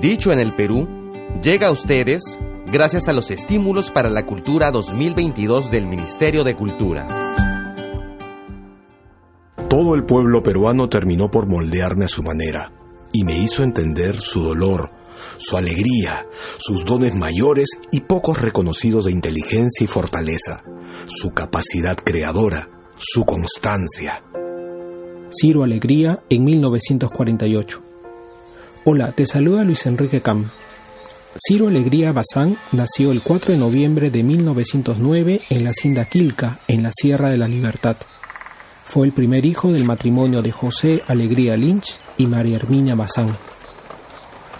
Dicho en el Perú, llega a ustedes gracias a los estímulos para la cultura 2022 del Ministerio de Cultura. Todo el pueblo peruano terminó por moldearme a su manera y me hizo entender su dolor, su alegría, sus dones mayores y pocos reconocidos de inteligencia y fortaleza, su capacidad creadora, su constancia. Ciro Alegría, en 1948. Hola, te saluda Luis Enrique Cam. Ciro Alegría Bazán nació el 4 de noviembre de 1909 en la hacienda Quilca, en la Sierra de la Libertad. Fue el primer hijo del matrimonio de José Alegría Lynch y María Herminia Bazán.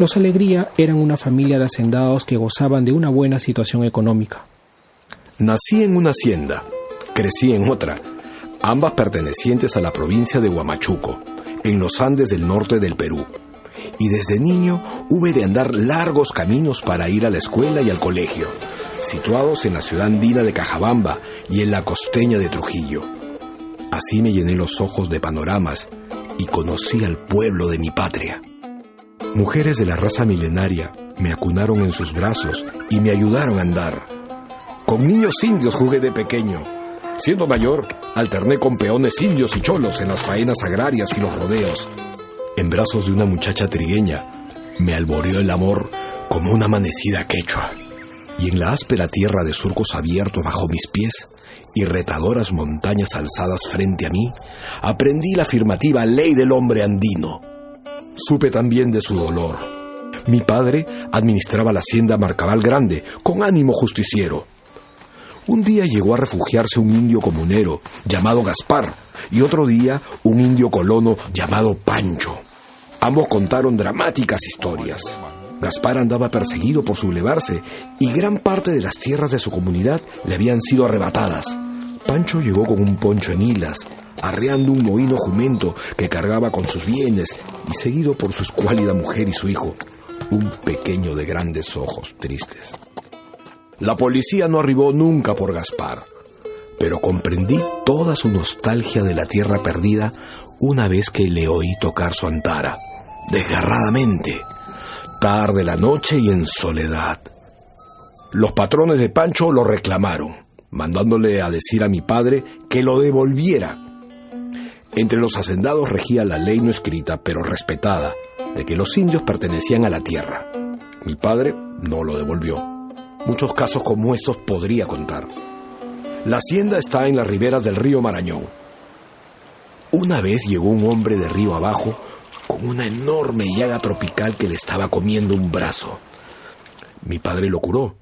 Los Alegría eran una familia de hacendados que gozaban de una buena situación económica. Nací en una hacienda, crecí en otra, ambas pertenecientes a la provincia de Huamachuco, en los Andes del norte del Perú. Y desde niño hube de andar largos caminos para ir a la escuela y al colegio, situados en la ciudad andina de Cajabamba y en la costeña de Trujillo. Así me llené los ojos de panoramas y conocí al pueblo de mi patria. Mujeres de la raza milenaria me acunaron en sus brazos y me ayudaron a andar. Con niños indios jugué de pequeño. Siendo mayor, alterné con peones indios y cholos en las faenas agrarias y los rodeos. En brazos de una muchacha trigueña me alboreó el amor como una amanecida quechua. Y en la áspera tierra de surcos abiertos bajo mis pies y retadoras montañas alzadas frente a mí, aprendí la afirmativa ley del hombre andino. Supe también de su dolor. Mi padre administraba la hacienda Marcabal Grande con ánimo justiciero. Un día llegó a refugiarse un indio comunero llamado Gaspar y otro día un indio colono llamado Pancho. Ambos contaron dramáticas historias. Gaspar andaba perseguido por sublevarse y gran parte de las tierras de su comunidad le habían sido arrebatadas. Pancho llegó con un poncho en hilas, arreando un mohíno jumento que cargaba con sus bienes y seguido por su escuálida mujer y su hijo, un pequeño de grandes ojos tristes. La policía no arribó nunca por Gaspar, pero comprendí toda su nostalgia de la tierra perdida una vez que le oí tocar su antara, desgarradamente, tarde la noche y en soledad. Los patrones de Pancho lo reclamaron, mandándole a decir a mi padre que lo devolviera. Entre los hacendados regía la ley no escrita, pero respetada, de que los indios pertenecían a la tierra. Mi padre no lo devolvió. Muchos casos como estos podría contar. La hacienda está en las riberas del río Marañón. Una vez llegó un hombre de río abajo con una enorme llaga tropical que le estaba comiendo un brazo. Mi padre lo curó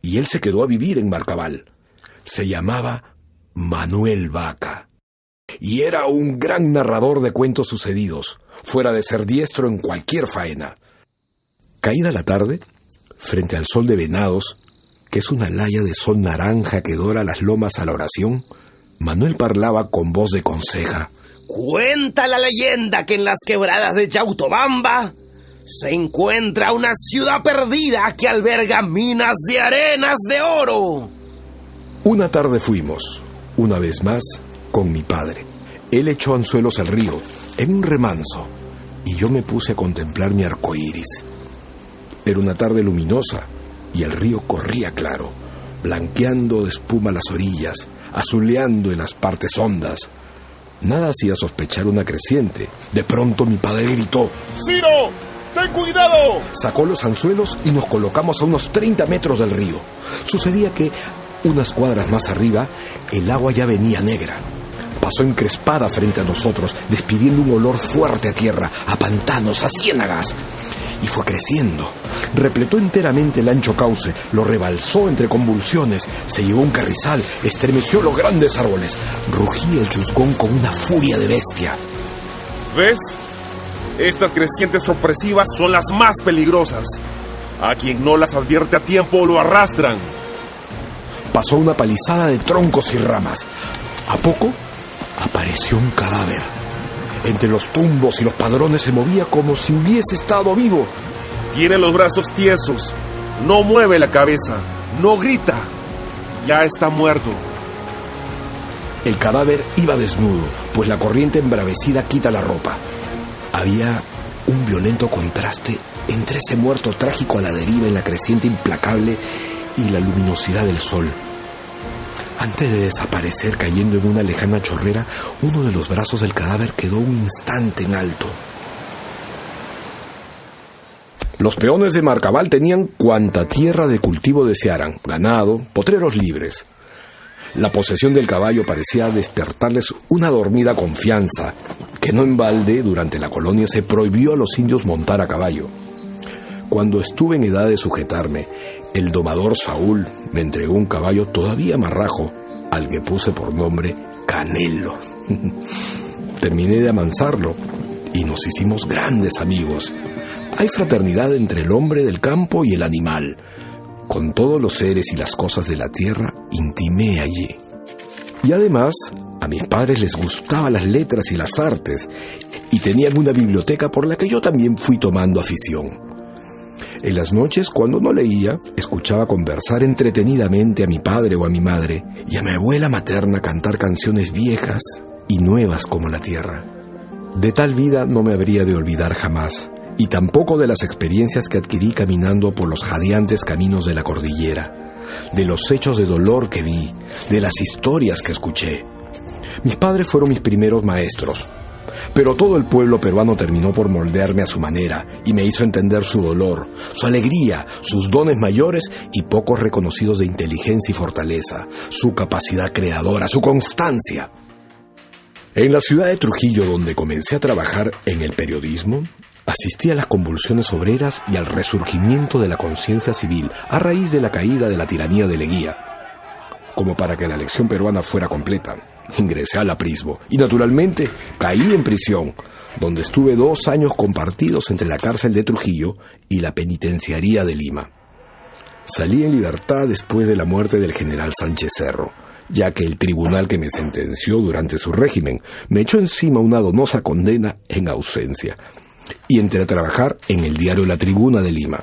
y él se quedó a vivir en Marcabal. Se llamaba Manuel Vaca y era un gran narrador de cuentos sucedidos, fuera de ser diestro en cualquier faena. Caída la tarde, frente al sol de Venados, que es una laya de sol naranja que dora las lomas a la oración, Manuel parlaba con voz de conseja. Cuenta la leyenda que en las quebradas de Yautobamba se encuentra una ciudad perdida que alberga minas de arenas de oro. Una tarde fuimos, una vez más, con mi padre. Él echó anzuelos al río, en un remanso, y yo me puse a contemplar mi arcoíris. Era una tarde luminosa, y el río corría claro, blanqueando de espuma las orillas, azuleando en las partes hondas. Nada hacía sospechar una creciente. De pronto mi padre gritó: ¡Ciro! ¡Ten cuidado! Sacó los anzuelos y nos colocamos a unos 30 metros del río. Sucedía que, unas cuadras más arriba, el agua ya venía negra. Pasó encrespada frente a nosotros, despidiendo un olor fuerte a tierra, a pantanos, a ciénagas. Y fue creciendo. Repletó enteramente el ancho cauce, lo rebalsó entre convulsiones, se llevó un carrizal, estremeció los grandes árboles. Rugía el chuscón con una furia de bestia. ¿Ves? Estas crecientes opresivas son las más peligrosas. A quien no las advierte a tiempo lo arrastran. Pasó una palizada de troncos y ramas. A poco apareció un cadáver. Entre los tumbos y los padrones se movía como si hubiese estado vivo. Tiene los brazos tiesos, no mueve la cabeza, no grita. Ya está muerto. El cadáver iba desnudo, pues la corriente embravecida quita la ropa. Había un violento contraste entre ese muerto trágico a la deriva en la creciente implacable y la luminosidad del sol. Antes de desaparecer cayendo en una lejana chorrera, uno de los brazos del cadáver quedó un instante en alto. Los peones de Marcabal tenían cuanta tierra de cultivo desearan, ganado, potreros libres. La posesión del caballo parecía despertarles una dormida confianza, que no en balde durante la colonia se prohibió a los indios montar a caballo. Cuando estuve en edad de sujetarme, el domador Saúl me entregó un caballo todavía marrajo, al que puse por nombre Canelo. Terminé de amansarlo y nos hicimos grandes amigos. Hay fraternidad entre el hombre del campo y el animal. Con todos los seres y las cosas de la tierra, intimé allí. Y además, a mis padres les gustaban las letras y las artes, y tenían una biblioteca por la que yo también fui tomando afición. En las noches, cuando no leía, escuchaba conversar entretenidamente a mi padre o a mi madre, y a mi abuela materna cantar canciones viejas y nuevas como la tierra. De tal vida no me habría de olvidar jamás, y tampoco de las experiencias que adquirí caminando por los jadeantes caminos de la cordillera, de los hechos de dolor que vi, de las historias que escuché. Mis padres fueron mis primeros maestros, pero todo el pueblo peruano terminó por moldearme a su manera y me hizo entender su dolor, su alegría, sus dones mayores y pocos reconocidos de inteligencia y fortaleza, su capacidad creadora, su constancia. En la ciudad de Trujillo, donde comencé a trabajar en el periodismo, asistí a las convulsiones obreras y al resurgimiento de la conciencia civil a raíz de la caída de la tiranía de Leguía. Como para que la elección peruana fuera completa, ingresé al aprismo y naturalmente caí en prisión, donde estuve 2 años compartidos entre la cárcel de Trujillo y la penitenciaría de Lima. Salí en libertad después de la muerte del general Sánchez Cerro, ya que el tribunal que me sentenció durante su régimen me echó encima una donosa condena en ausencia, y entré a trabajar en el diario La Tribuna de Lima.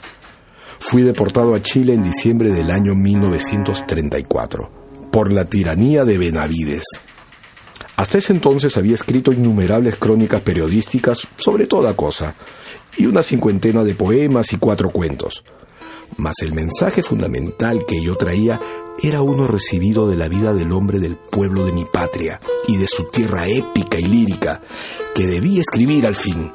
Fui deportado a Chile en diciembre del año 1934, por la tiranía de Benavides. Hasta ese entonces había escrito innumerables crónicas periodísticas sobre toda cosa, y una 50 de poemas y 4 cuentos. Mas el mensaje fundamental que yo traía era uno recibido de la vida del hombre del pueblo de mi patria, y de su tierra épica y lírica, que debía escribir al fin.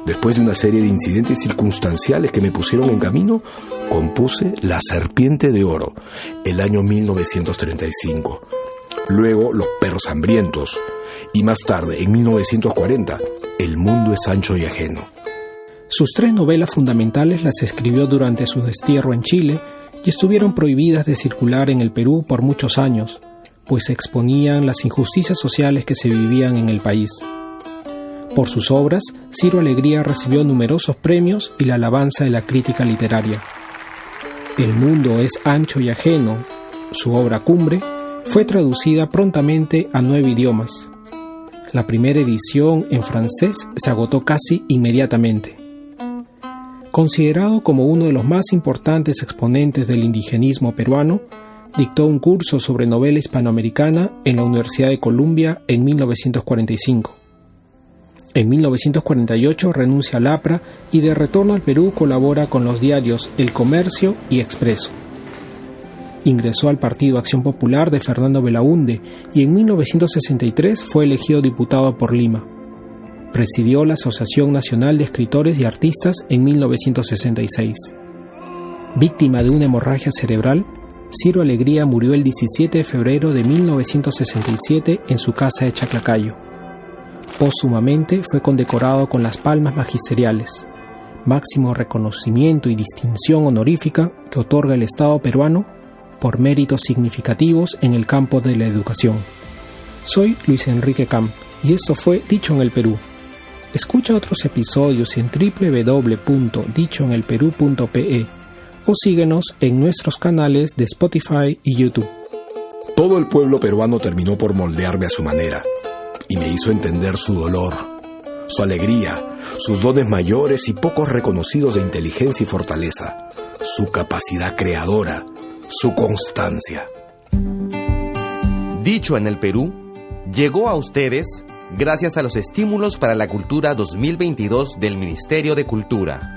Después de una serie de incidentes circunstanciales que me pusieron en camino, compuse La Serpiente de Oro, el año 1935. Luego Los Perros Hambrientos, y más tarde, en 1940, El Mundo es Ancho y Ajeno. Sus 3 novelas fundamentales las escribió durante su destierro en Chile y estuvieron prohibidas de circular en el Perú por muchos años, pues exponían las injusticias sociales que se vivían en el país. Por sus obras, Ciro Alegría recibió numerosos premios y la alabanza de la crítica literaria. El mundo es ancho y ajeno, su obra cumbre, fue traducida prontamente a 9 idiomas. La primera edición en francés se agotó casi inmediatamente. Considerado como uno de los más importantes exponentes del indigenismo peruano, dictó un curso sobre novela hispanoamericana en la Universidad de Columbia en 1945. En 1948 renuncia al APRA y de retorno al Perú colabora con los diarios El Comercio y Expreso. Ingresó al Partido Acción Popular de Fernando Belaúnde y en 1963 fue elegido diputado por Lima. Presidió la Asociación Nacional de Escritores y Artistas en 1966. Víctima de una hemorragia cerebral, Ciro Alegría murió el 17 de febrero de 1967 en su casa de Chaclacayo. Póstumamente fue condecorado con las Palmas Magisteriales, máximo reconocimiento y distinción honorífica que otorga el Estado peruano por méritos significativos en el campo de la educación. Soy Luis Enrique Camp y esto fue Dicho en el Perú. Escucha otros episodios en www.dichoenelperú.pe o síguenos en nuestros canales de Spotify y YouTube. Todo el pueblo peruano terminó por moldearme a su manera y me hizo entender su dolor, su alegría, sus dones mayores y pocos reconocidos de inteligencia y fortaleza, su capacidad creadora, su constancia. Dicho en el Perú, llegó a ustedes gracias a los estímulos para la cultura 2022 del Ministerio de Cultura.